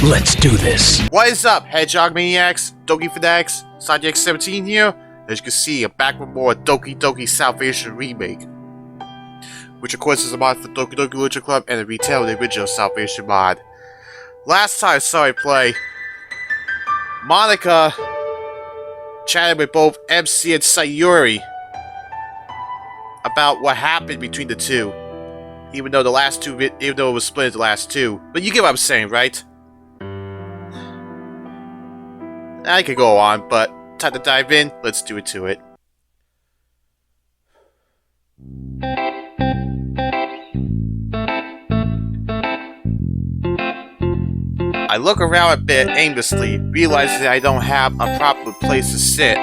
Let's do this. What is up, Hedgehog Maniacs, Doki Fanatics, SideX17 here. As you can see, I'm back with more Doki Salvation Remake, which of course is a mod for Doki Lucha Club and a retell of the original Salvation mod. Last time I saw it play, Monica chatted with both MC and Sayori about what happened between the two. Even though it was split into the last two. But you get what I'm saying, right? I could go on, but time to dive in. Let's do it to it. I look around a bit aimlessly, realizing I don't have a proper place to sit.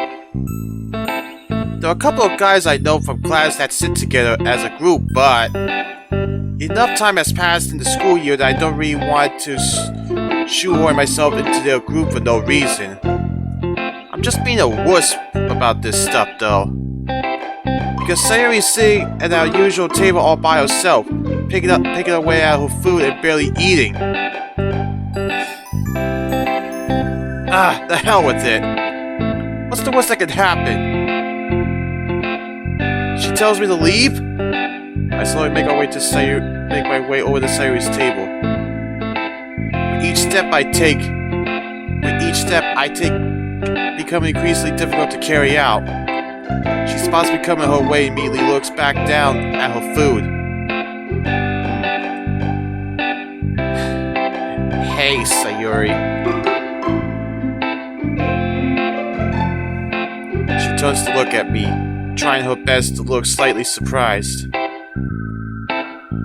There are a couple of guys I know from class that sit together as a group, but enough time has passed in the school year that I don't really want to shoehorn myself into their group for no reason. I'm just being a wuss about this stuff though. Because Sayori's sitting at our usual table all by herself, picking away at her food and barely eating. The hell with it. What's the worst that could happen? She tells me to leave? I slowly make my way over to Sayori's table. With each step I take becoming increasingly difficult to carry out. She spots me coming her way and immediately looks back down at her food. Hey, Sayori. She turns to look at me, trying her best to look slightly surprised.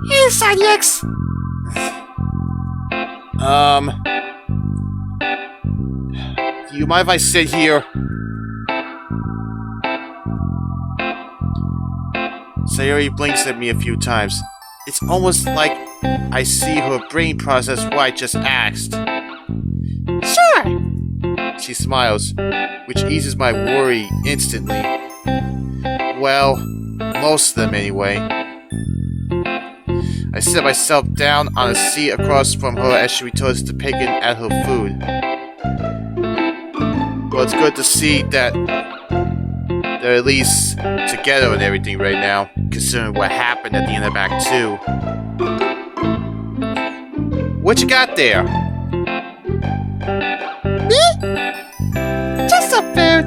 Hey, SideX! Do you mind if I sit here? Sayori blinks at me a few times. It's almost like I see her brain process what I just asked. Sure! She smiles, which eases my worry instantly. Well, most of them anyway. I sit myself down on a seat across from her as she returns to picking at her food. Well, it's good to see that they're at least together and everything right now, considering what happened at the end of Act 2. What you got there? Me? Just some food.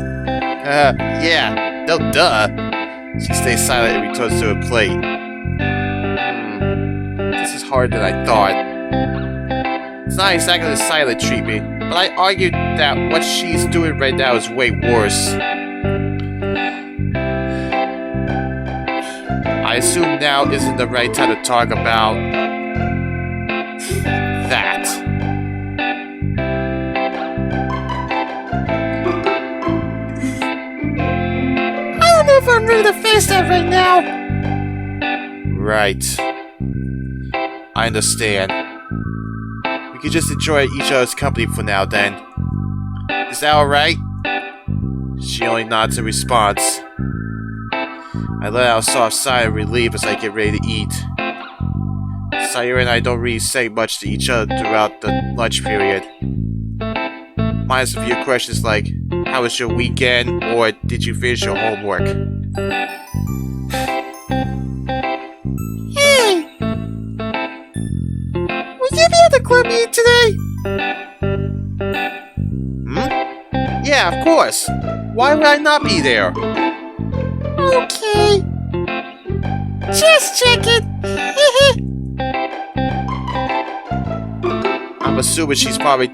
Yeah, no duh. She stays silent and returns to her plate. This is harder than I thought. It's not exactly the silent treatment, but I argued that what she's doing right now is way worse. I assume now isn't the right time to talk about that. I don't know if I'm ready to face that right now. Right. I understand. We can just enjoy each other's company for now then. Is that alright? She only nods in response. I let out a soft sigh of relief as I get ready to eat. Sayori and I don't really say much to each other throughout the lunch period. Minus a few questions like, how was your weekend? Or did you finish your homework? Hey! Will you be at the club meeting today? Yeah, of course! Why would I not be there? Okay. Just checking. I'm assuming she probably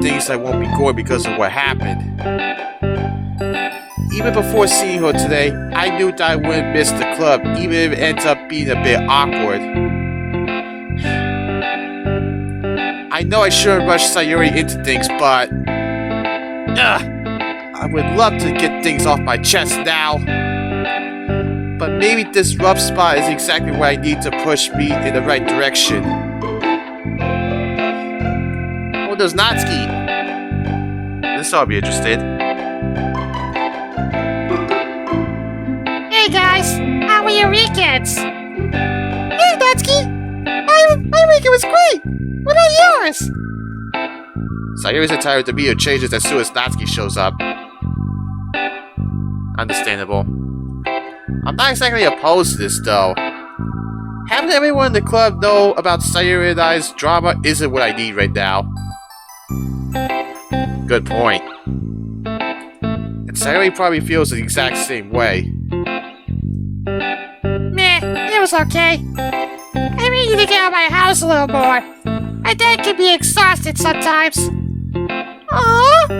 thinks I won't be going because of what happened. Even before seeing her today, I knew that I wouldn't miss the club, even if it ends up being a bit awkward. I know I shouldn't rush Sayori into things, but I would love to get things off my chest now. But maybe this rough spot is exactly where I need to push me in the right direction. Oh, there's Natsuki. This ought to be interested. Hey guys, how were your weekends? Hey Natsuki, my weekend was great. What about yours? Sayori's entitled to meter changes as soon as Natsuki shows up. Understandable. I'm not exactly opposed to this, though. Having everyone in the club know about Sayori and I's drama isn't what I need right now. Good point. And Sayori probably feels the exact same way. Meh, it was okay. I need to get out of my house a little more. My dad can be exhausted sometimes. Aww, do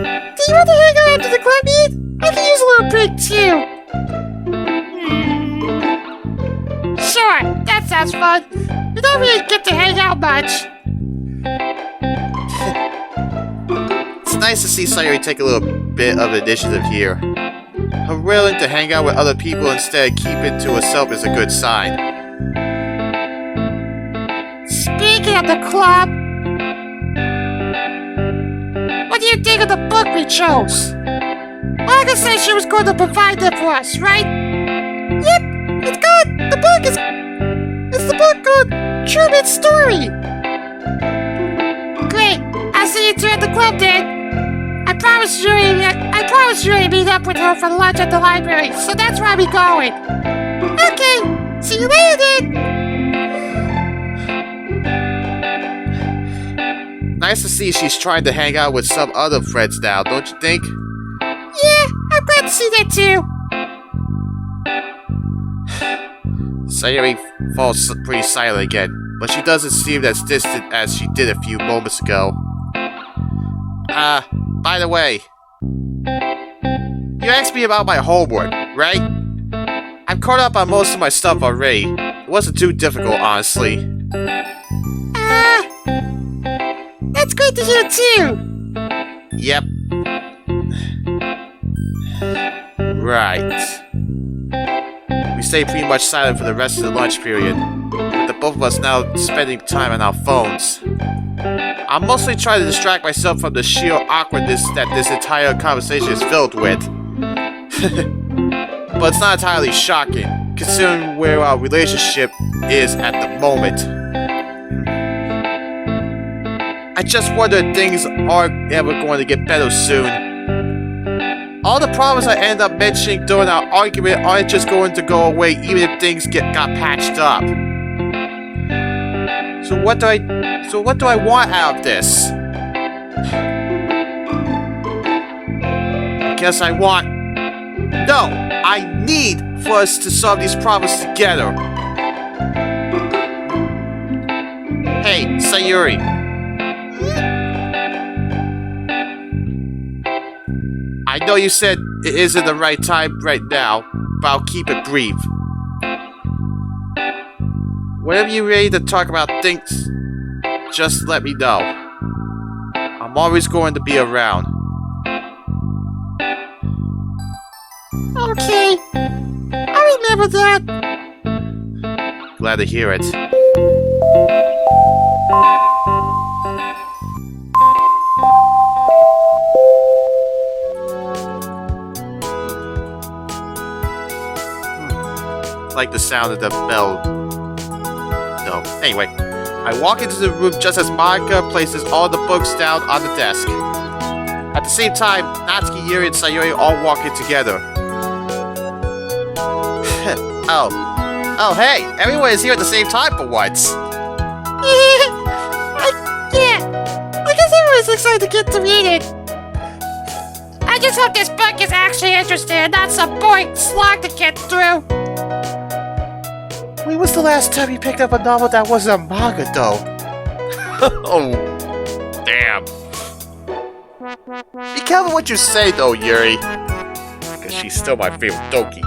you want to hang out after the club meet? I can use a little break too. Sure, that sounds fun. We don't really get to hang out much. It's nice to see Sayori take a little bit of initiative here. Her willing to hang out with other people instead of keep it to herself is a good sign. Speaking of the club, what do you think of the book we chose? Olga said she was going to provide it for us, right? Yep, it's good. It's the book called Truman's Story. Great, I'll see you two at the club then. I promised you I'd meet up with her for lunch at the library, so that's where I'll be going. Okay, see you later then. Nice to see she's trying to hang out with some other friends now, don't you think? Yeah, I'm glad to see that too. Sayori falls pretty silent again, but she doesn't seem as distant as she did a few moments ago. By the way, you asked me about my homework, right? I've caught up on most of my stuff already. It wasn't too difficult, honestly. That's great to hear too. Yep. Right. We stayed pretty much silent for the rest of the lunch period, with the both of us now spending time on our phones. I'm mostly trying to distract myself from the sheer awkwardness that this entire conversation is filled with. But it's not entirely shocking, considering where our relationship is at the moment. I just wonder if things aren't ever going to get better soon. All the problems I end up mentioning during our argument aren't just going to go away even if things got patched up. So what do I want out of this? I guess I need for us to solve these problems together. Hey, Sayori. I know you said it isn't the right time right now, but I'll keep it brief. Whenever you're ready to talk about things, just let me know. I'm always going to be around. Okay, I remember that. Glad to hear it. Like the sound of the bell. No. Anyway, I walk into the room just as Monica places all the books down on the desk. At the same time, Natsuki, Yuri, and Sayori all walk in together. Oh, hey! Everyone is here at the same time for once. I guess everyone's excited to get to read it. I just hope this book is actually interesting and not some boring slog to get through. When was the last time you picked up a novel that wasn't a manga, though? Oh, damn. Be careful what you say, though, Yuri. Because she's still my favorite Doki.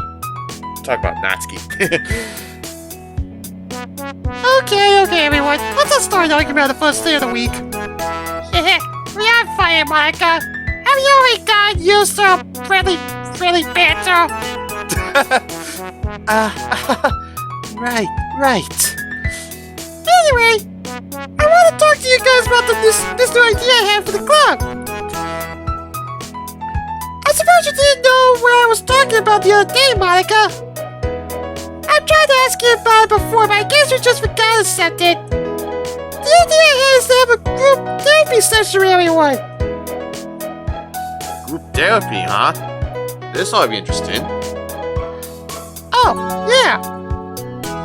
Talk about Natsuki. Okay, everyone. Let's not start arguing about the first day of the week. We are fine, Monica. Have you already gotten used to friendly banter? Right. Anyway, I want to talk to you guys about this new idea I have for the club. I suppose you didn't know what I was talking about the other day, Monica. I've tried to ask you about it before, but I guess you just forgot something. The idea I had is to have a group therapy session for everyone. Group therapy, huh? This ought to be interesting. Oh, yeah.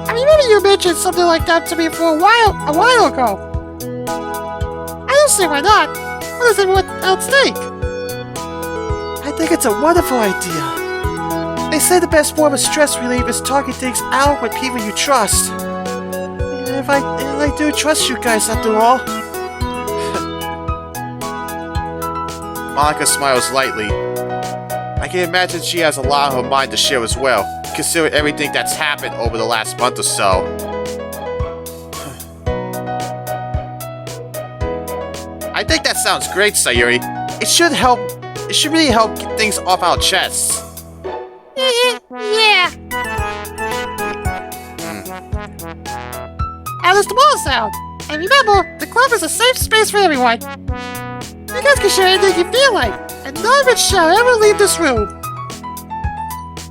I remember you mentioned something like that to me for a while ago. I don't see why not. What does everyone else think? I think it's a wonderful idea. They say the best form of stress relief is talking things out with people you trust. And I do trust you guys after all. Monica smiles lightly. I can imagine she has a lot on her mind to share as well, considering everything that's happened over the last month or so. I think that sounds great, Sayori. It should really help get things off our chests. Yeah. How does the ball sound? And remember, the club is a safe space for everyone. You guys can share anything you feel like, and none of it shall ever leave this room.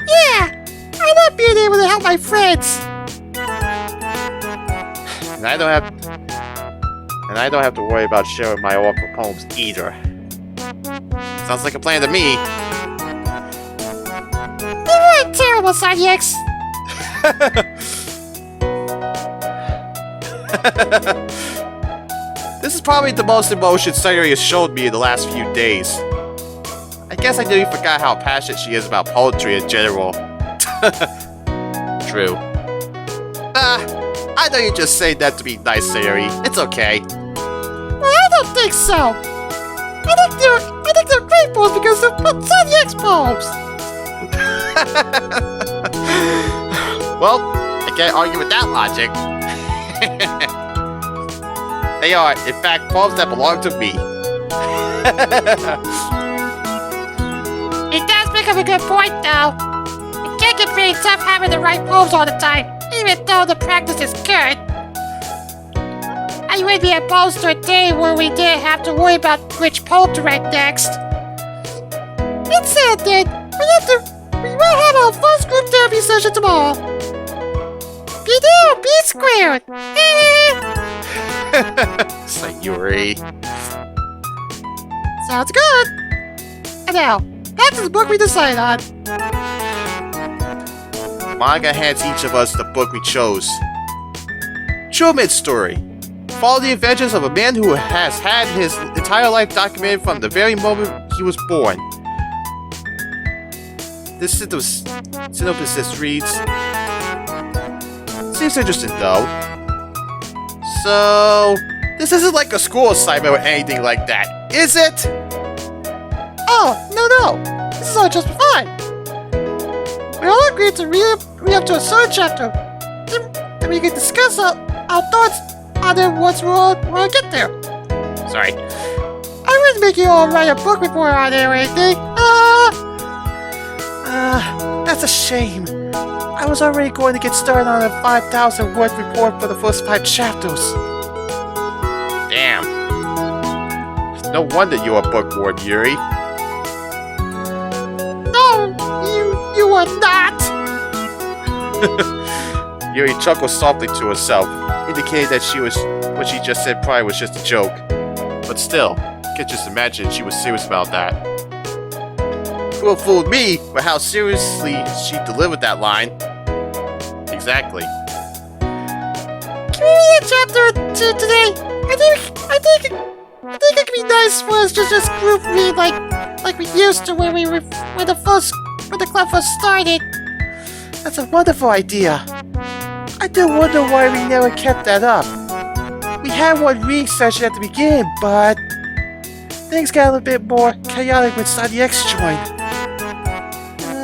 Yeah, I love being able to help my friends. And I don't have to worry about sharing my awful poems either. Sounds like a plan to me. You weren't terrible, Sanyex. This is probably the most emotion Sayori has showed me in the last few days. I guess I nearly forgot how passionate she is about poetry in general. True. I know you just say that to be nice, Sayori. It's okay. Well, I don't think so. I think they're great poems because they're Sanyex poems. Well, I can't argue with that logic. They are, in fact, poems that belong to me. It does make up a good point, though. It can get pretty tough having to write poems all the time, even though the practice is good. I would be opposed to a day where we didn't have to worry about which poem to write next. It's sad then. We will have our first group therapy session tomorrow. Be there, be squared. Sayori. Sounds good. And now, back to the book we decided on. Manga hands each of us the book we chose. True mid-story. Follow the adventures of a man who has had his entire life documented from the very moment he was born. This synopsis reads, seems interesting though. So, this isn't like a school assignment or anything like that, is it? Oh, no. This is all just fun. We all agreed to read up to a certain chapter. Then we can discuss our thoughts on it once we all get there. Sorry. I wouldn't make you all write a book report on it or anything. That's a shame. I was already going to get started on a 5,000 word report for the first 5 chapters. Damn. No wonder you're a bookworm, Yuri. No, you are not. Yuri chuckled softly to herself, indicating that what she just said probably was just a joke. But still, I could just imagine she was serious about that. Could have fooled me with how seriously she delivered that line. Exactly. Can we read a chapter or two today? I think it could be nice for us to just group read like we used to when the club first started. That's a wonderful idea. I do wonder why we never kept that up. We had one reading session at the beginning, but things got a little bit more chaotic when Sanyex joined.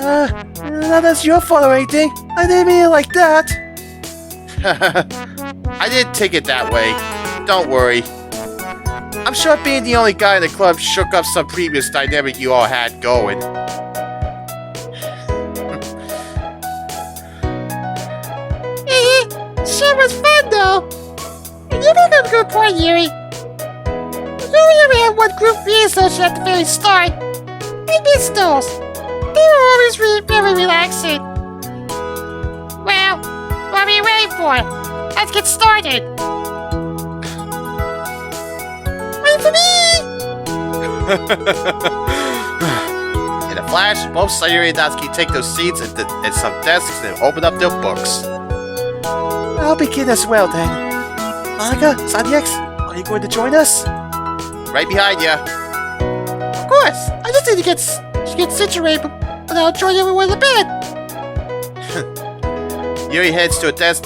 Now that's your fault or anything. I didn't mean it like that. I didn't take it that way. Don't worry. I'm sure being the only guy in the club shook up some previous dynamic you all had going. Sure was fun though. And you make a good point, Yuri. We only had one group reading session at the very start. I miss those. They were always very relaxing. Well, what are we waiting for? Let's get started. Wait for me! flash, both Sayori and Natsuki take their seats at some desks and open up their books. I'll begin as well then. Monica, Sandex, are you going to join us? Right behind you. Of course. I just need to get situated, but I'll join everyone in bed. Yuri heads to a desk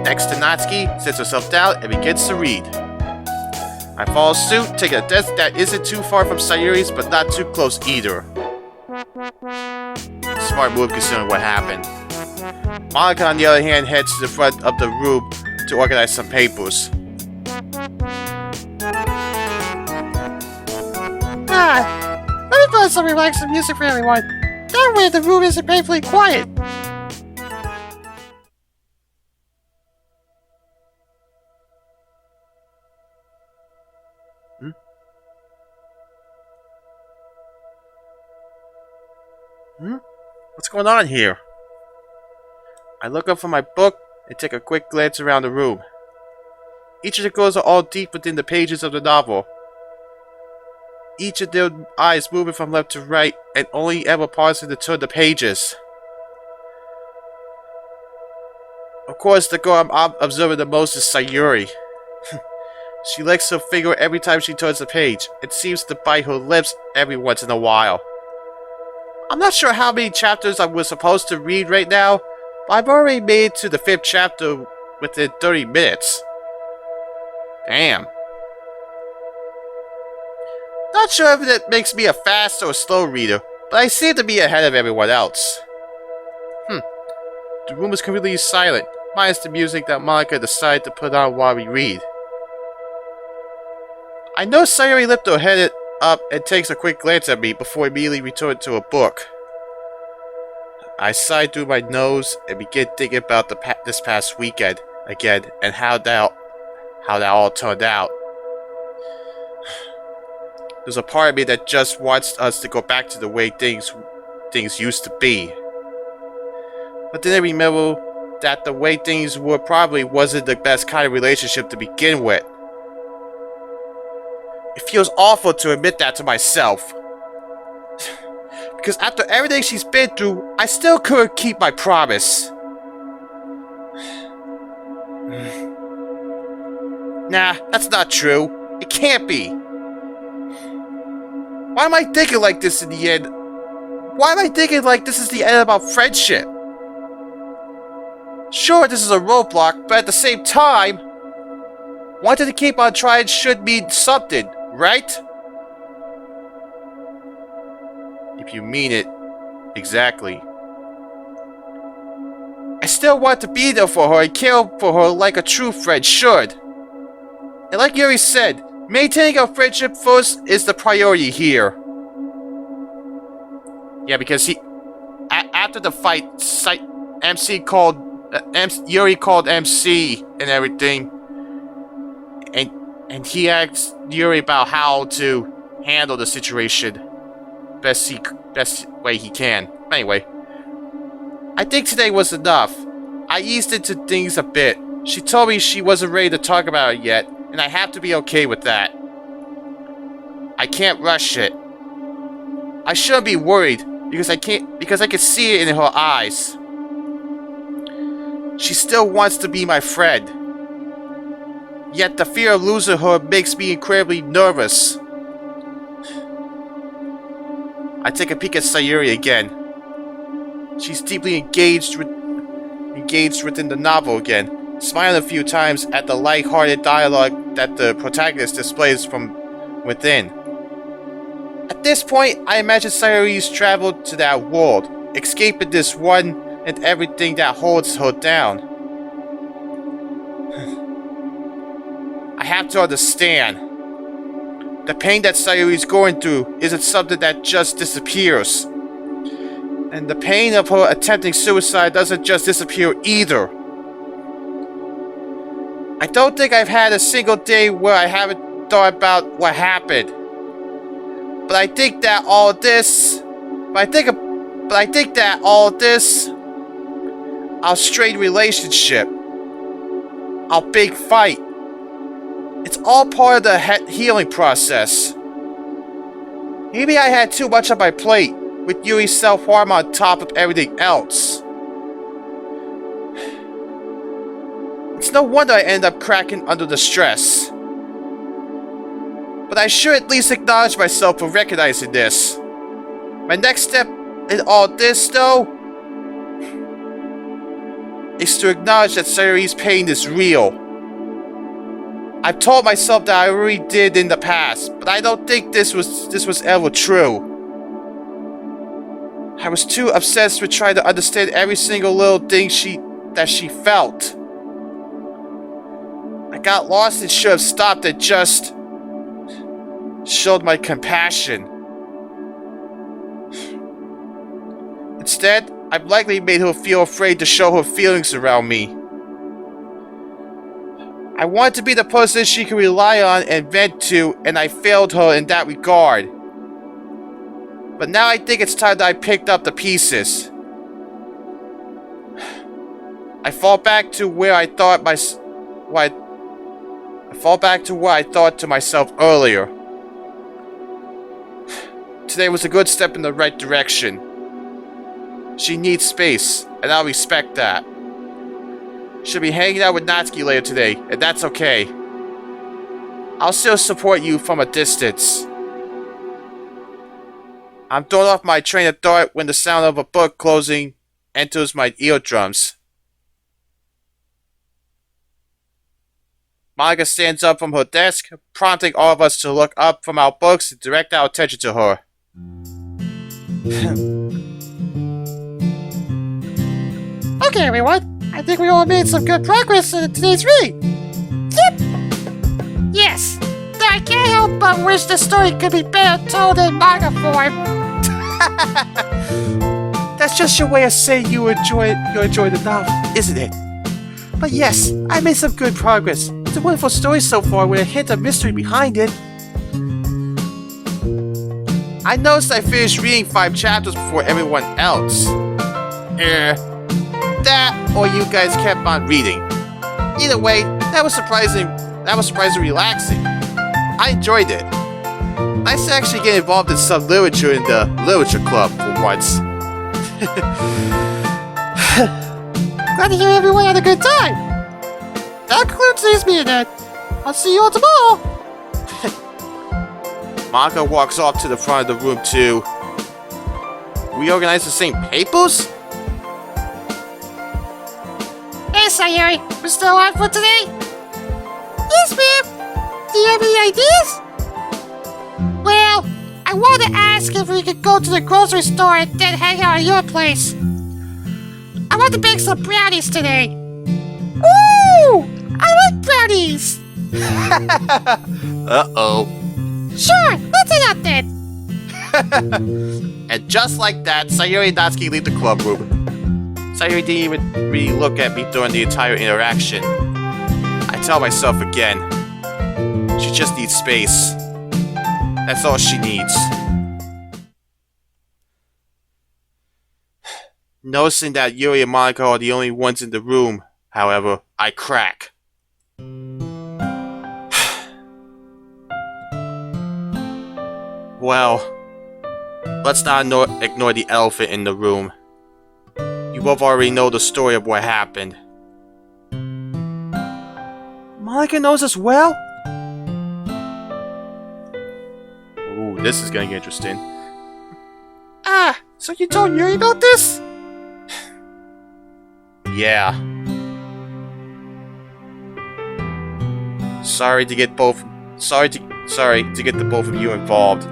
next to Natsuki, sits herself down, and begins to read. I follow suit, taking a desk that isn't too far from Sayori's, but not too close either. Smart move considering what happened. Monica, on the other hand, heads to the front of the room to organize some papers. Let me play some relaxing music for everyone. That way the room isn't painfully quiet. What's going on here? I look up from my book and take a quick glance around the room. Each of the girls are all deep within the pages of the novel. Each of their eyes moving from left to right and only ever pausing to turn the pages. Of course, the girl I'm observing the most is Sayori. She licks her finger every time she turns the page and seems to bite her lips every once in a while. I'm not sure how many chapters I was supposed to read right now, but I've already made it to the 5th chapter within 30 minutes. Damn. Not sure if that makes me a fast or a slow reader, but I seem to be ahead of everyone else. The room is completely silent, minus the music that Monica decided to put on while we read. I know Sayori lifted her head up and takes a quick glance at me before immediately returning to her book. I sigh through my nose and begin thinking about this past weekend again and how that all turned out. There's a part of me that just wants us to go back to the way things used to be. But then I remember that the way things were probably wasn't the best kind of relationship to begin with. It feels awful to admit that to myself. Because after everything she's been through, I still couldn't keep my promise. Nah, that's not true. It can't be. Why am I thinking like this in the end? Why am I thinking like this is the end about friendship? Sure, this is a roadblock, but at the same time, wanting to keep on trying should mean something, right? If you mean it, exactly. I still want to be there for her and care for her like a true friend should. And like Yuri said, maintaining our friendship first is the priority here. Yeah, because after the fight, Yuri called MC and everything, and he asked Yuri about how to handle the situation best way he can. Anyway, I think today was enough. I eased into things a bit. She told me she wasn't ready to talk about it yet, and I have to be okay with that. I can't rush it. I shouldn't be worried because I can see it in her eyes. She still wants to be my friend. Yet the fear of losing her makes me incredibly nervous. I take a peek at Sayori again. She's deeply engaged within the novel again, smiling a few times at the light-hearted dialogue that the protagonist displays from within. At this point, I imagine Sayori's traveled to that world, escaping this one and everything that holds her down. I have to understand. The pain that Sayori's going through isn't something that just disappears. And the pain of her attempting suicide doesn't just disappear either. I don't think I've had a single day where I haven't thought about what happened. But I think that all this, our strained relationship, our big fight, it's all part of the healing process. Maybe I had too much on my plate, with Yuri's self-harm on top of everything else. It's no wonder I end up cracking under the stress. But I should at least acknowledge myself for recognizing this. My next step in all this, though, is to acknowledge that Sayori's pain is real. I've told myself that I already did in the past, but I don't think this was ever true. I was too obsessed with trying to understand every single little thing that she felt. I got lost and should have stopped and just showed my compassion. Instead, I've likely made her feel afraid to show her feelings around me. I wanted to be the person she could rely on and vent to, and I failed her in that regard. But now I think it's time that I picked up the pieces. I fall back to where I thought to myself earlier. Today was a good step in the right direction. She needs space, and I'll respect that. She'll be hanging out with Natsuki later today, and that's okay. I'll still support you from a distance. I'm thrown off my train of thought when the sound of a book closing enters my eardrums. Monica stands up from her desk, prompting all of us to look up from our books and direct our attention to her. Okay, everyone. I think we all made some good progress in today's read. Yep. Yes. Though I can't help but wish the story could be better told in manga form. That's just your way of saying you enjoyed the novel, isn't it? But yes, I made some good progress. It's a wonderful story so far with a hint of mystery behind it. I noticed I finished reading 5 chapters before everyone else. That, or you guys kept on reading. Either way, that was surprisingly relaxing. I enjoyed it. Nice to actually get involved in some literature in the literature club for once. Glad to hear everyone had a good time. That concludes today's meeting then. I'll see you all tomorrow. Monica walks off to the front of the room to reorganize the same papers? Hey, Sayori, we're still on for today? Yes, ma'am. Do you have any ideas? Well, I wanted to ask if we could go to the grocery store and then hang out at your place. I want to bake some brownies today. Ooh! I like brownies! Uh-oh. Sure, let's head out then. And just like that, Sayori and Natsuki leave the club room. Sayori didn't even really look at me during the entire interaction. I tell myself again, she just needs space. That's all she needs. Noticing that Yuri and Monica are the only ones in the room, however, I crack. Well, let's not ignore the elephant in the room. You both already know the story of what happened. Monica knows as well? Ooh, this is gonna get interesting. Ah, so you told Yuri about this? Yeah. Sorry to get the both of you involved.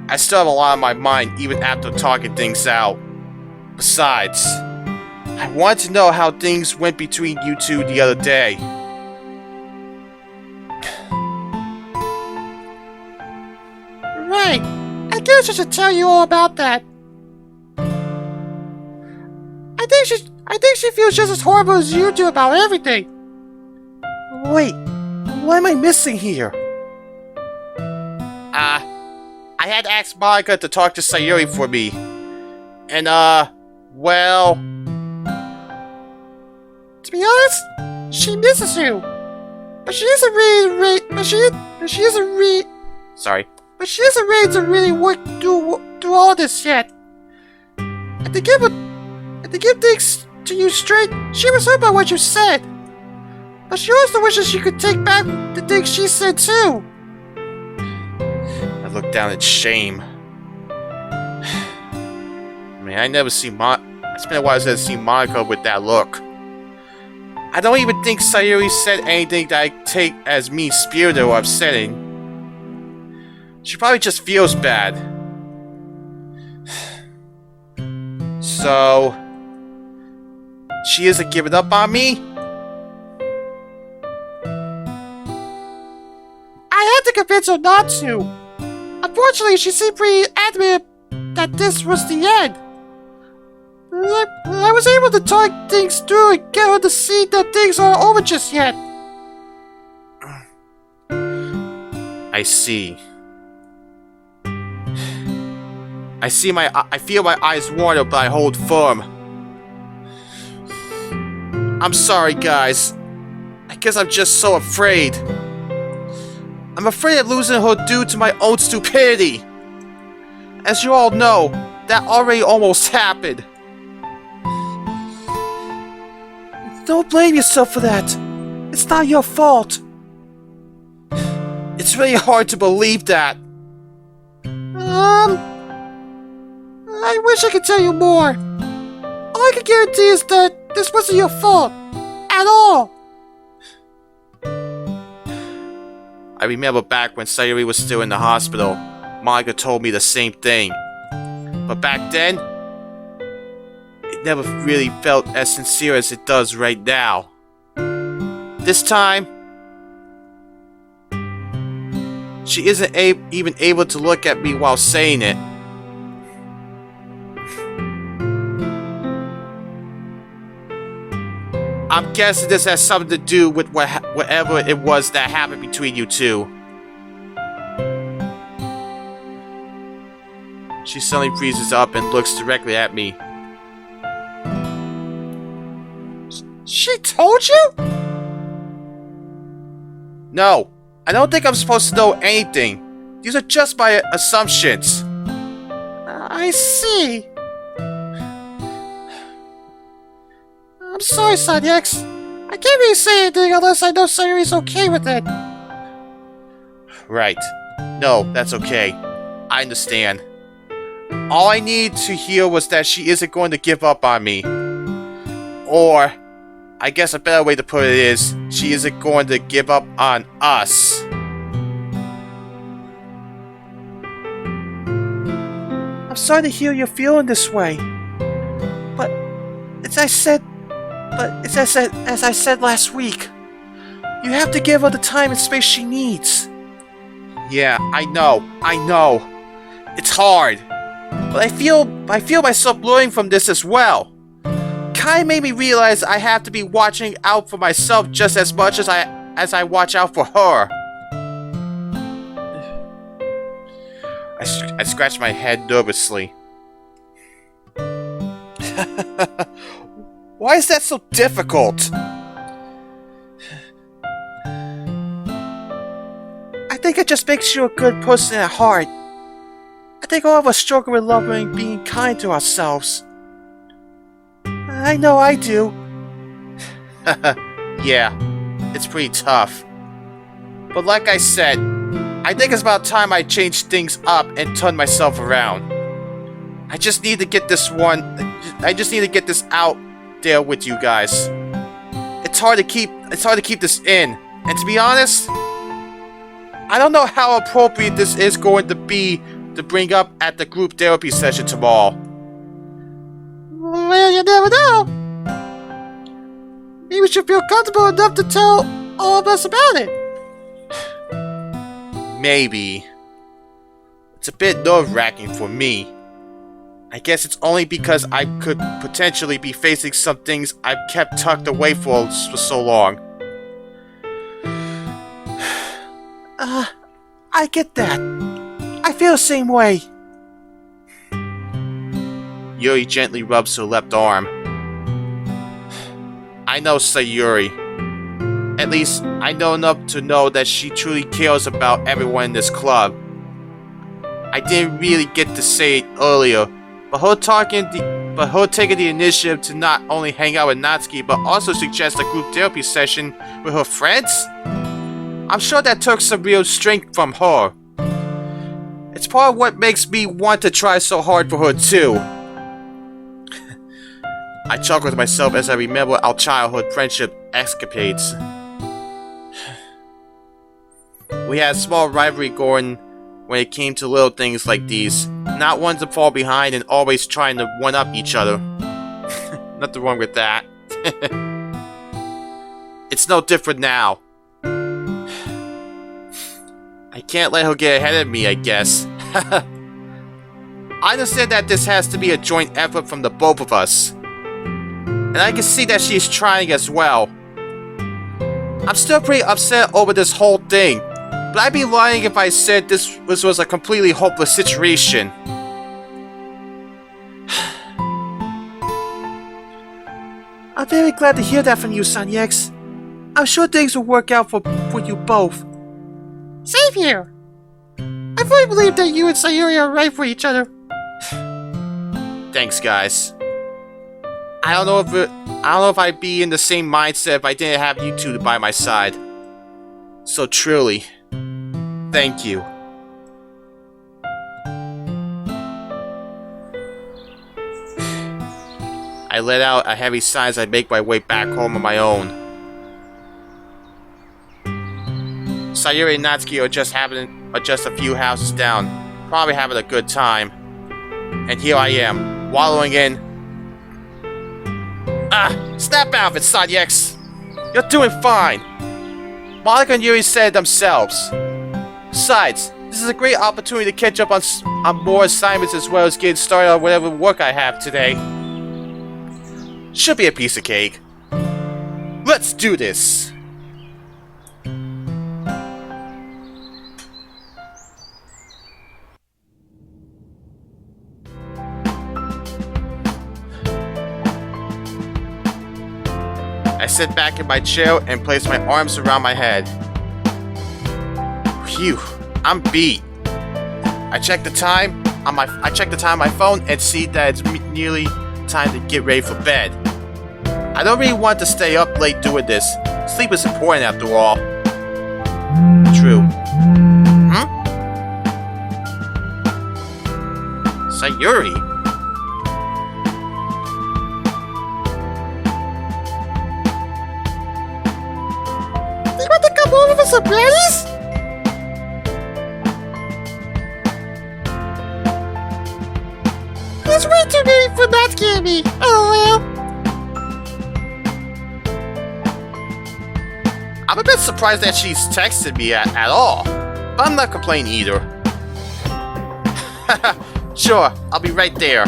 I still have a lot on my mind even after talking things out. Besides, I wanted to know how things went between you two the other day. Right. I guess I should tell you all about that. I think she feels just as horrible as you do about everything. Wait, what am I missing here? I had to ask Monica to talk to Sayori for me. And, well... To be honest, she misses you. But she isn't ready to really work through all this yet. And to give things to you straight, she was hurt by what you said. But she also wishes she could take back the things she said too. I look down in shame. I mean, I never see it's been a while since I've seen Monica with that look. I don't even think Sayori said anything that I take as mean-spirited or upsetting. She probably just feels bad. So, she isn't giving up on me? I had to convince her not to. Unfortunately, she seemed pretty adamant that this was the end. I was able to talk things through and get her to see that things aren't over just yet. I see. I feel my eyes water, but I hold firm. I'm sorry, guys. I guess I'm just so afraid. I'm afraid of losing her due to my own stupidity. As you all know, that already almost happened. Don't blame yourself for that. It's not your fault. It's really hard to believe that. I wish I could tell you more. All I can guarantee is that this wasn't your fault. At all. I remember back when Sayori was still in the hospital, Monica told me the same thing. But back then, it never really felt as sincere as it does right now. This time, she isn't even able to look at me while saying it. I'm guessing this has something to do with whatever it was that happened between you two. She suddenly freezes up and looks directly at me. She told you? No, I don't think I'm supposed to know anything. These are just my assumptions. I see. I'm sorry, Son X. I can't really say anything unless I know Sayori's okay with it. Right. No, that's okay. I understand. All I need to hear was that she isn't going to give up on me. Or, I guess a better way to put it is, she isn't going to give up on us. I'm sorry to hear you're feeling this way. But as I said last week, you have to give her the time and space she needs. Yeah, I know. It's hard. But I feel myself learning from this as well. Kinda made me realize I have to be watching out for myself just as much as I watch out for her. I scratch my head nervously. Why is that so difficult? I think it just makes you a good person at heart. I think all of us struggle with loving and being kind to ourselves. I know I do. Yeah, it's pretty tough. But like I said, I think it's about time I changed things up and turned myself around. I just need to get this out there with you guys. It's hard to keep this in. And to be honest, I don't know how appropriate this is going to be to bring up at the group therapy session tomorrow. Well, you never know. Maybe you should feel comfortable enough to tell all of us about it. Maybe. It's a bit nerve-wracking for me. I guess it's only because I could potentially be facing some things I've kept tucked away for so long. I get that. I feel the same way. Yuri gently rubs her left arm. I know Sayori. At least, I know enough to know that she truly cares about everyone in this club. I didn't really get to say it earlier, but her talking but her taking the initiative to not only hang out with Natsuki, but also suggest a group therapy session with her friends? I'm sure that took some real strength from her. It's part of what makes me want to try so hard for her too. I chuckle to myself as I remember our childhood friendship escapades. We had a small rivalry going when it came to little things like these. Not one to fall behind and always trying to one-up each other. Nothing wrong with that. It's no different now. I can't let her get ahead of me, I guess. I understand that this has to be a joint effort from the both of us. And I can see that she's trying as well. I'm still pretty upset over this whole thing, but I'd be lying if I said this was a completely hopeless situation. I'm very glad to hear that from you, Sanyex. I'm sure things will work out for you both. Save you! I fully believe that you and Sayori are right for each other. Thanks, guys. I don't know if I'd be in the same mindset if I didn't have you two by my side. So truly, thank you. I let out a heavy sigh as I make my way back home on my own. Sayori and Natsuki are just a few houses down, probably having a good time. And here I am, wallowing in... Snap out of it, Sanyex! You're doing fine! Monica and Yuri said it themselves. Besides, this is a great opportunity to catch up on more assignments as well as getting started on whatever work I have today. Should be a piece of cake. Let's do this! I sit back in my chair and place my arms around my head. Phew, I'm beat. I check the time on my phone and see that it's nearly time to get ready for bed. I don't really want to stay up late doing this. Sleep is important after all. True. Sayori? You want to come over for some brownies? It's way too late for Natsuki and me. Oh well. I'm a bit surprised that she's texted me at all, but I'm not complaining either. Sure, I'll be right there.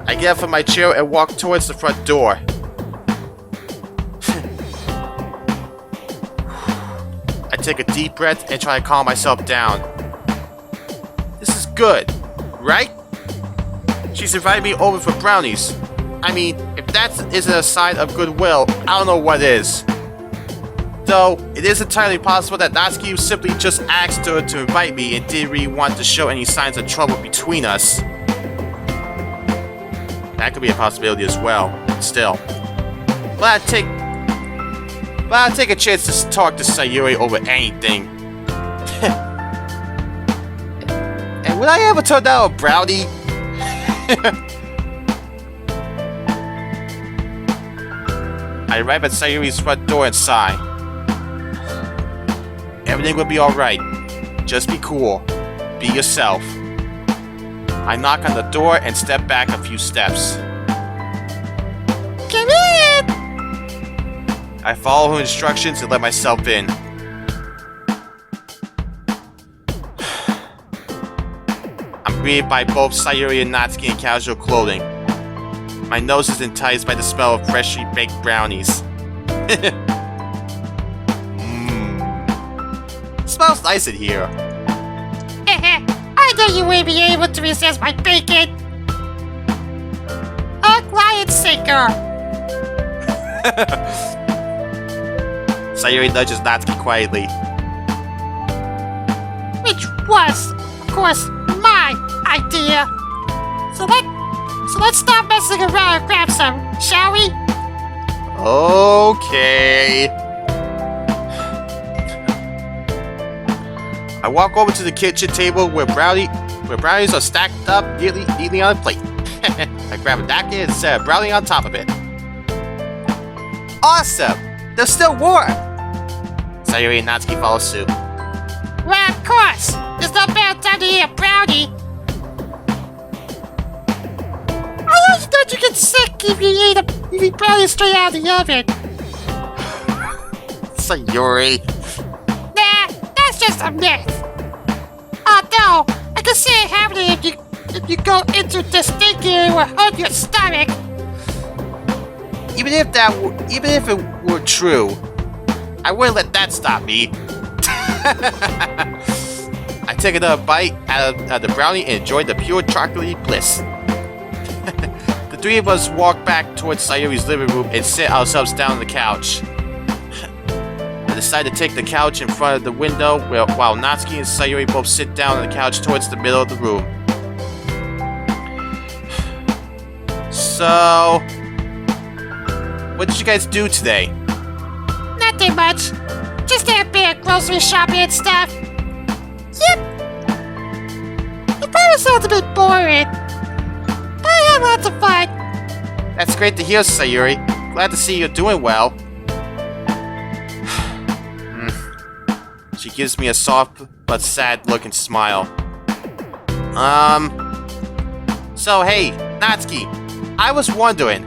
I get up from my chair and walk towards the front door. I take a deep breath and try to calm myself down. This is good, right? She's invited me over for brownies. I mean, if that isn't a sign of goodwill, I don't know what is. Though, it is entirely possible that Natsuki simply just asked her to invite me and didn't really want to show any signs of trouble between us. That could be a possibility as well, still. But I'd take a chance to talk to Sayori over anything. And would I ever turn down a brownie? I arrive at Sayori's front door and sigh. Everything will be alright. Just be cool. Be yourself. I knock on the door and step back a few steps. Come in! I follow her instructions and let myself in. I'm greeted by both Sayori and Natsuki in casual clothing. My nose is enticed by the smell of freshly baked brownies. Smells nice in here. I know you won't be able to resist my bacon. A quiet sinker. Sayori nudges Natsuki quietly. Which was, of course, my idea. So So let's stop messing around and grab some, shall we? Okay. I walk over to the kitchen table where brownies are stacked up neatly on a plate. I grab a napkin and set a brownie on top of it. Awesome! They're still warm! Sayori and Natsuki follow suit. Well, of course. There's no better time to eat a brownie. I always thought you get sick if you eat brownies straight out of the oven. Sayori. Nah, that's just a myth. Although, I can see it happening if you go into the stinky area or hurt your stomach. Even if it were true, I wouldn't let that stop me. I take another bite out of the brownie and enjoy the pure chocolatey bliss. The three of us walk back towards Sayori's living room and sit ourselves down on the couch. I decide to take the couch in front of the window while Natsuki and Sayori both sit down on the couch towards the middle of the room. So, what did you guys do today? Nothing much. Just a bit of grocery shopping and stuff. Yep. It probably sounds a bit boring, but I had lots of fun. That's great to hear, Sayori. Glad to see you're doing well. She gives me a soft but sad-looking smile. So hey, Natsuki, I was wondering.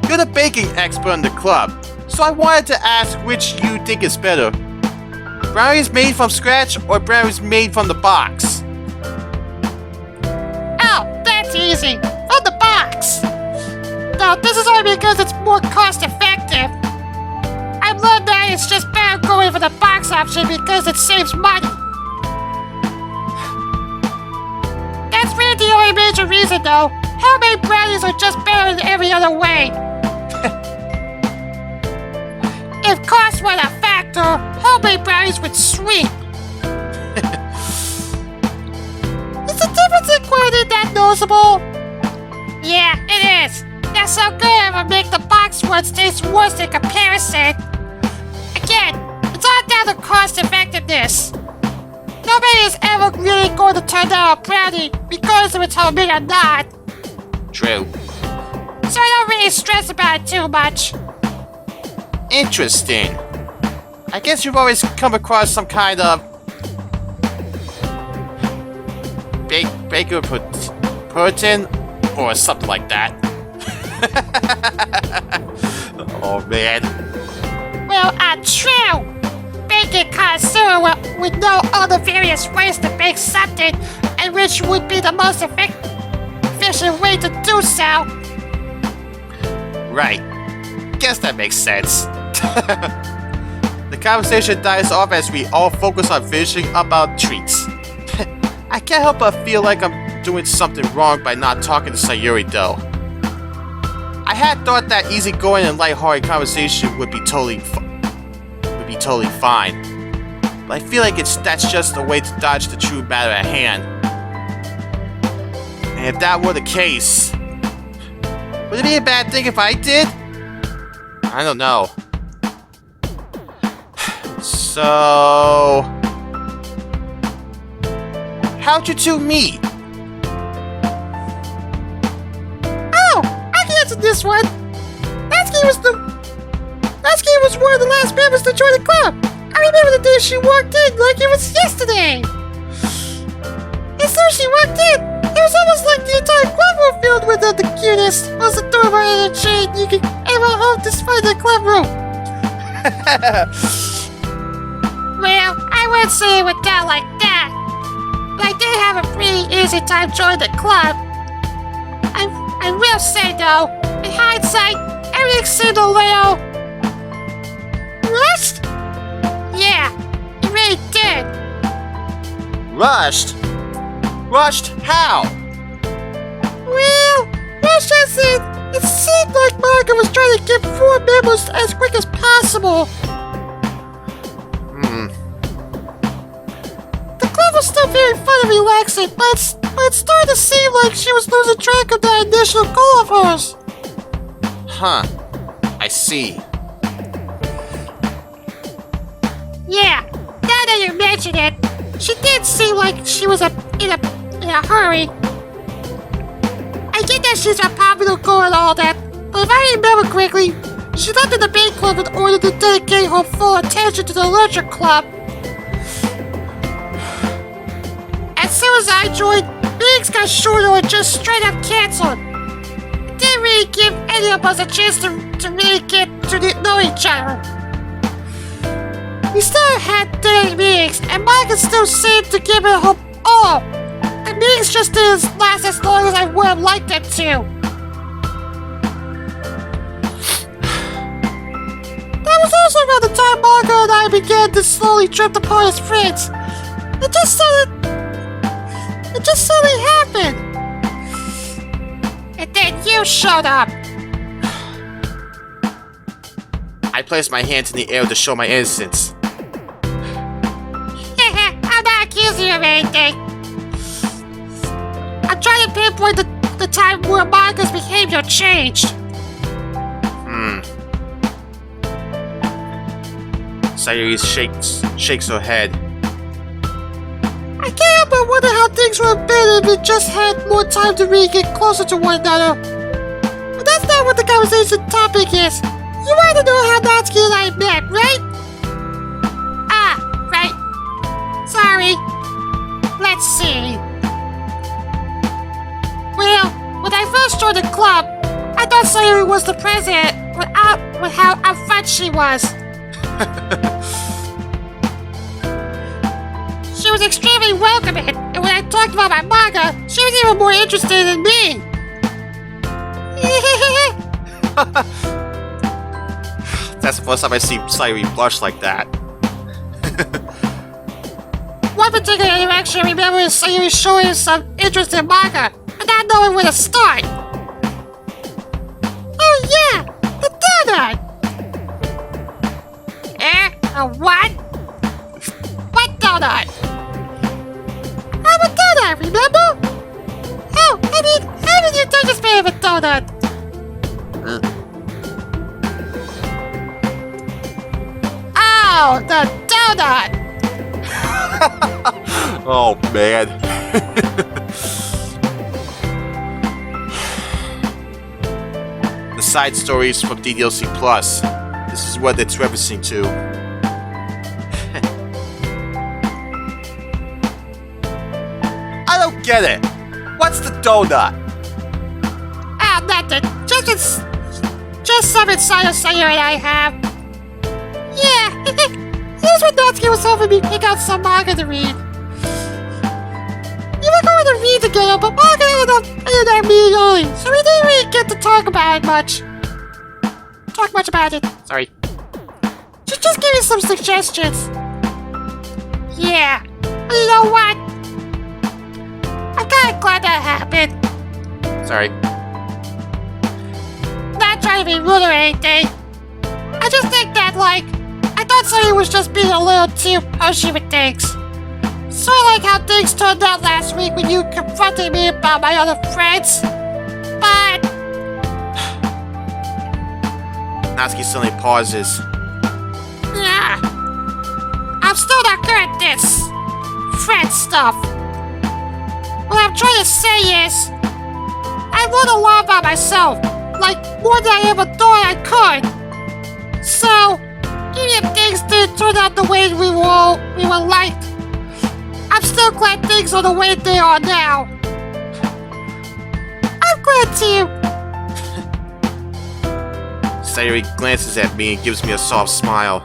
You're the baking expert in the club, so I wanted to ask which you think is better. Brownies made from scratch or brownies made from the box? Oh, that's easy. From the box. No, this is only because it's more cost-effective. I've learned that it's just better going for the box option because it saves money. That's really the only major reason, though. Homemade brownies are just better in every other way. If cost were a factor, homemade brownies would sweep. Is the difference in quality that noticeable? Yeah, it is. They're so good it would make the box ones taste worse in comparison. Again, it's all down to cost effectiveness. Nobody is ever really going to turn down a brownie because of its homemade or not. True. So I don't really stress about it too much. Interesting. I guess you've always come across some kind of baker Puritan or something like that. Oh man. Well, true. Baking connoisseur would know all the various ways to bake something and which would be the most efficient way to do so. Right. Guess that makes sense. The conversation dies off as we all focus on finishing up our treats. I can't help but feel like I'm doing something wrong by not talking to Sayori though. I had thought that easygoing and lighthearted conversation would be totally fine. But I feel like that's just a way to dodge the true matter at hand. And if that were the case, would it be a bad thing if I did? I don't know. So, how'd you two meet? Oh, I can answer this one. Natsuki was one of the last members to join the club. I remember the day she walked in like it was yesterday. As soon as she walked in, it was almost like the entire club was filled with the cutest, most adorable energy you could ever hope to find in the club room. Well, I wouldn't say it went down like that, but I did have a pretty easy time joining the club. I will say though, in hindsight, everything seemed a little rushed. Yeah, it really did. Rushed? Rushed how? Well, rushed as in, it seemed like Monica was trying to get 4 members as quick as possible. The club was still very having fun and relaxing, but it started to seem like she was losing track of that initial goal of hers. Huh. I see. Yeah, now that you mention it, she did seem like she was in a hurry. I get that she's a popular girl and all that, but if I remember correctly, she left the debate club in order to dedicate her full attention to the literature club. As soon as I joined, meetings got shorter or just straight up canceled. It didn't really give any of us a chance to really get to know each other. We still had daily meetings, and Monica still seemed to give it her all. The meetings just didn't last as long as I would have liked them to. That was also around the time Monica and I began to slowly drift apart as friends. It just suddenly happened. And then you showed up. I placed my hands in the air to show my innocence. I'm not accusing you of anything. I'm trying to pinpoint the time where Monica's behavior changed. Sayori shakes her head. I can't help but wonder how things would have been if we just had more time to really get closer to one another. But that's not what the conversation topic is. You want to know how Natsuki and I met, right? Ah, right. Sorry. Let's see. Well, when I first joined the club, I thought Sayori was the president with how upfront she was. She was extremely welcoming, and when I talked about my manga, she was even more interested in me. That's the first time I see Sayori blush like that. One particular interaction I remember is Sayori showing some interest in manga, but not knowing where to start. Oh yeah, the donut! A what? What donut? I'm a donut, remember? Oh, I mean, haven't you done this bit of a donut? Oh, the donut! Oh man. The side stories from DDLC Plus. This is what it's referencing to. I don't get it. What's the donut? Ah, nothing. Just some insider Sayori I have. Yeah, here's what Natsuki was hoping me pick out some manga to read. We were going to read together, but manga ended up meeting early, so we didn't really get to talk about it much. Sorry. Just give me some suggestions. Yeah, you know what? I'm kinda glad that happened. Sorry. Not trying to be rude or anything. I just think that, I thought Sayori was just being a little too pushy with things. Sort of like how things turned out last week when you confronted me about my other friends. But... Natsuki suddenly pauses. yeah, I'm still not good at this friend stuff. What I'm trying to say is, I learned a lot about myself, more than I ever thought I could. So, even if things didn't turn out the way we were liked, I'm still glad things are the way they are now. I'm glad too. Sayori glances at me and gives me a soft smile.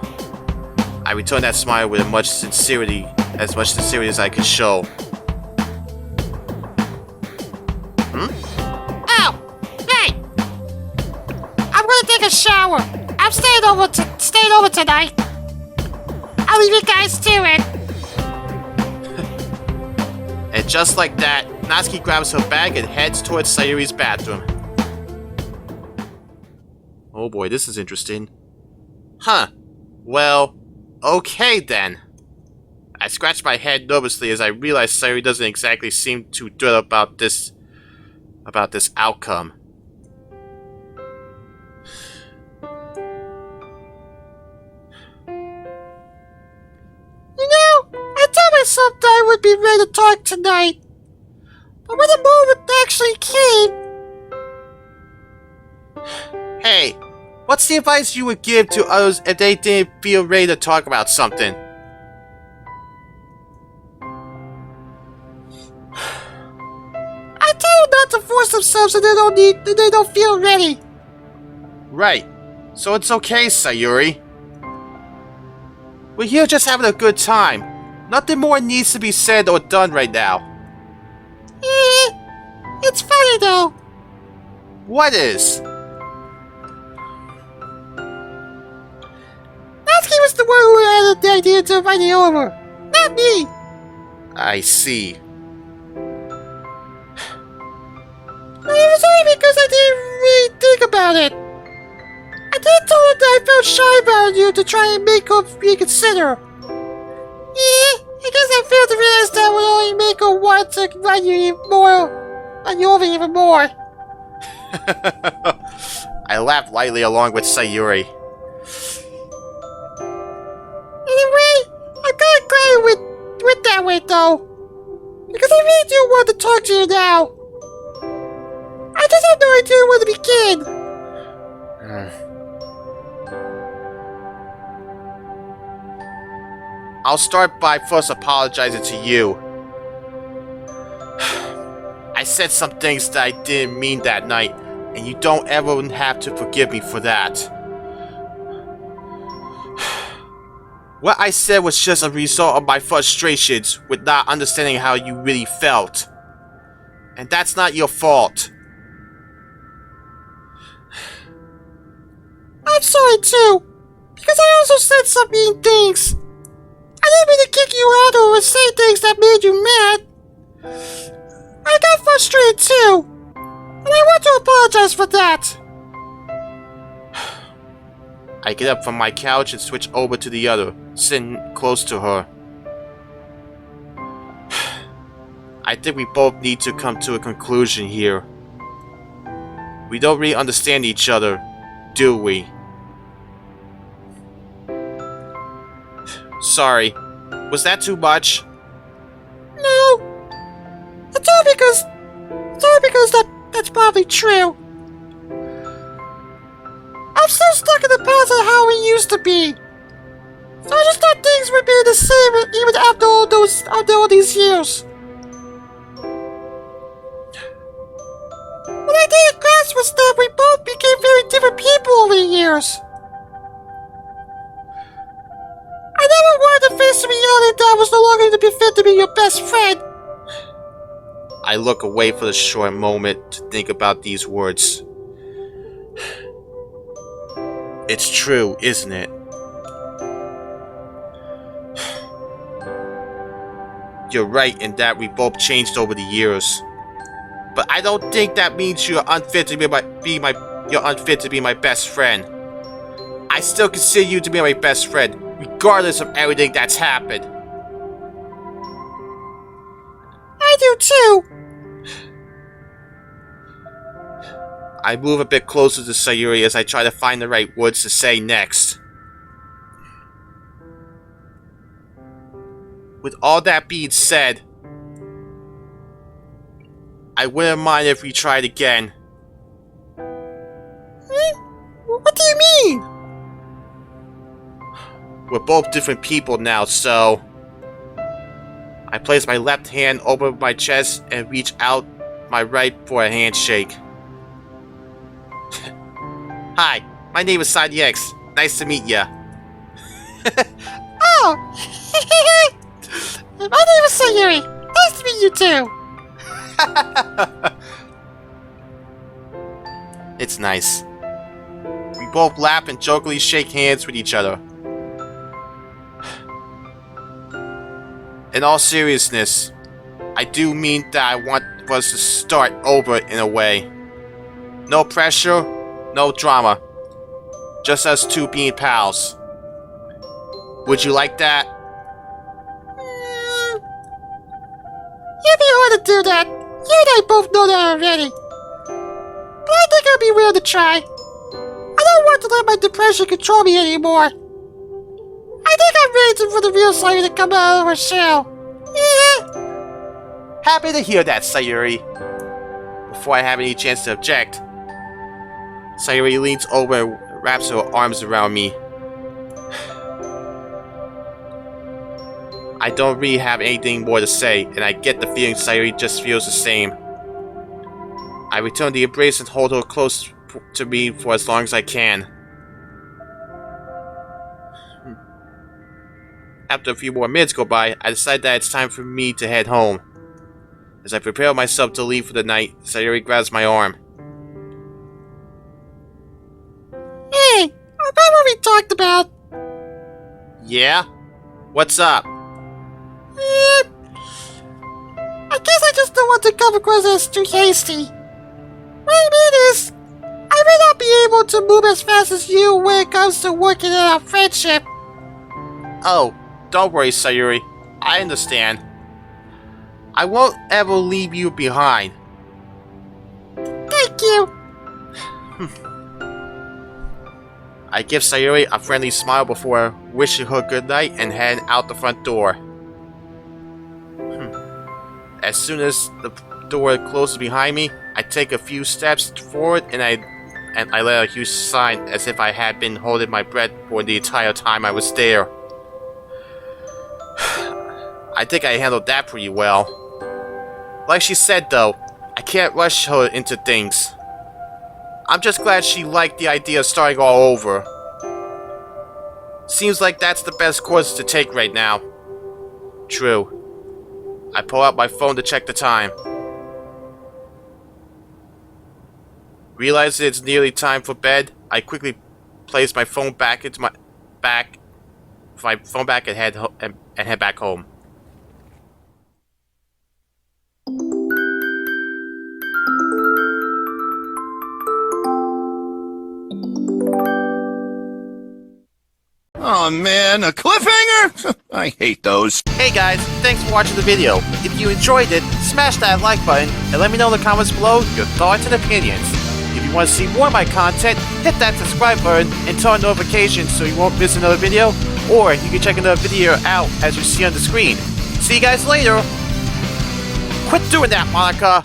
I return that smile with as much sincerity as I can show. Oh, hey! I'm gonna take a shower. I'm staying over tonight. I'll leave you guys to it. And just like that, Natsuki grabs her bag and heads towards Sayori's bathroom. Oh boy, this is interesting. Huh. Well, okay then. I scratched my head nervously as I realized Sayori doesn't exactly seem too thrilled about this outcome. You know, I told myself that I would be ready to talk tonight. But when the moment actually came... Hey, what's the advice you would give to others if they didn't feel ready to talk about something? I tell them not to force themselves if they don't feel ready. Right. So it's okay, Sayori. We're here just having a good time. Nothing more needs to be said or done right now. It's funny though. What is? Natsuki was the one who had the idea to invite you over, not me. I see. It was only because I didn't really think about it. I did tell her that I felt shy about you to try and make her reconsider. I guess I failed to realize that would only make her want to invite you over even more. I laughed lightly along with Sayori. Anyway, I'm kind of glad it went that way though. Because I really do want to talk to you now. I just have no idea where to begin. I'll start by first apologizing to you. I said some things that I didn't mean that night, and you don't ever have to forgive me for that. What I said was just a result of my frustrations with not understanding how you really felt. And that's not your fault. I'm sorry too, because I also said some mean things. I didn't mean to kick you out or say things that made you mad. I got frustrated too, and I want to apologize for that. I get up from my couch and switch over to the other, sitting close to her. I think we both need to come to a conclusion here. We don't really understand each other, do we? Sorry. Was that too much? No. It's all because that's probably true. I'm still stuck in the past of how we used to be. So I just thought things would be the same even after all these years. What I didn't grasp was that we both became very different people over the years. I never wanted to face the reality that I was no longer going to be fit to be your best friend. I look away for a short moment to think about these words. It's true, isn't it? You're right in that we both changed over the years. But I don't think that means you're unfit to be my best friend. I still consider you to be my best friend, regardless of everything that's happened. I do too. I move a bit closer to Sayori as I try to find the right words to say next. With all that being said, I wouldn't mind if we tried again. What do you mean? We're both different people now, so... I place my left hand over my chest and reach out my right for a handshake. Hi, my name is Sadie X. Nice to meet ya. Oh! My name is Sayori. Nice to meet you too. It's nice. We both laugh and jokingly shake hands with each other. In all seriousness, I do mean that I want us to start over in a way. No pressure, no drama. Just us two being pals. Would you like that? You'd be hard to do that. You and I both know that already. But I think I'd be willing to try. I don't want to let my depression control me anymore. I think I'm ready for the real Sayori to come out of her shell. Yeah. Happy to hear that, Sayori. Before I have any chance to object, Sayori leans over and wraps her arms around me. I don't really have anything more to say, and I get the feeling Sayori just feels the same. I return the embrace and hold her close to me for as long as I can. After a few more minutes go by, I decide that it's time for me to head home. As I prepare myself to leave for the night, Sayori grabs my arm. Hey, remember what we talked about? Yeah? What's up? I guess I just don't want to come across as too hasty. What I mean is, I may not be able to move as fast as you when it comes to working in our friendship. Oh, don't worry, Sayori. I understand. I won't ever leave you behind. Thank you. I give Sayori a friendly smile before wishing her good night and head out the front door. As soon as the door closes behind me, I take a few steps forward and I let a huge sigh as if I had been holding my breath for the entire time I was there. I think I handled that pretty well. Like she said though, I can't rush her into things. I'm just glad she liked the idea of starting all over. Seems like that's the best course to take right now. True. I pull out my phone to check the time. Realizing it's nearly time for bed, I quickly place my phone back into my phone back and head back home. Oh man, a cliffhanger? I hate those. Hey guys, thanks for watching the video. If you enjoyed it, smash that like button and let me know in the comments below your thoughts and opinions. If you want to see more of my content, hit that subscribe button and turn on notifications so you won't miss another video, or you can check another video out as you see on the screen. See you guys later. Quit doing that, Monica.